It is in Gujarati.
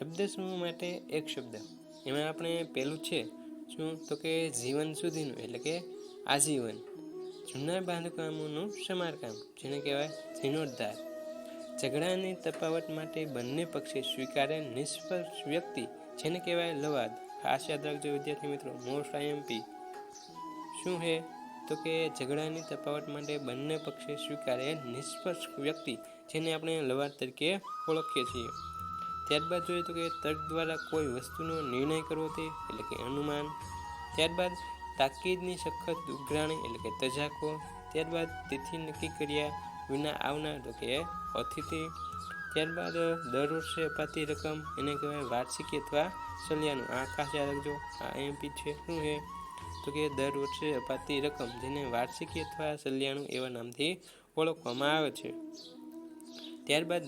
શબ્દ સમૂહ માટે એક શબ્દ, એમાં આપણે પહેલું છે શું તો કે જીવન સુધીનું એટલે કે આજીવન. જૂના બાંધકામોનું સમારકામ જેને કહેવાય જીર્ણોદ્ધાર. ઝઘડાની તફાવત માટે બંને પક્ષે સ્વીકારે નિષ્પક્ષ વ્યક્તિ જેને કહેવાય લવાદ. ખાસ યાદ રાખજો વિદ્યાર્થી મિત્રો, મોસ્ટ IMP શું છે તો કે ઝઘડાની તફાવત માટે બંને પક્ષે સ્વીકારે નિષ્પક્ષ વ્યક્તિ જેને આપણે લવાદ તરીકે ઓળખીએ છીએ. ત્યારબાદ જોઈએ તો કે તર્ક દ્વારા કોઈ વસ્તુનો નિર્ણય કરવો તે એટલે કે અનુમાન. ત્યારબાદ તાકીદની સખત ઉઘરાણી એટલે કે તજાકો. ત્યારબાદ તિથિ નક્કી કર્યા વિના આવનાર તો કે અતિથિ. ત્યારબાદ દર વર્ષે અપાતી રકમ એને કહેવાય વાર્ષિકી અથવા સલિયાનું. આ ખાસ યાદ રાખજો, આ IMP છે. શું છે તો કે દર વર્ષે અપાતી રકમ જેને વાર્ષિકી અથવા સલિયાનું એવા નામથી ઓળખવામાં આવે છે. ત્યારબાદ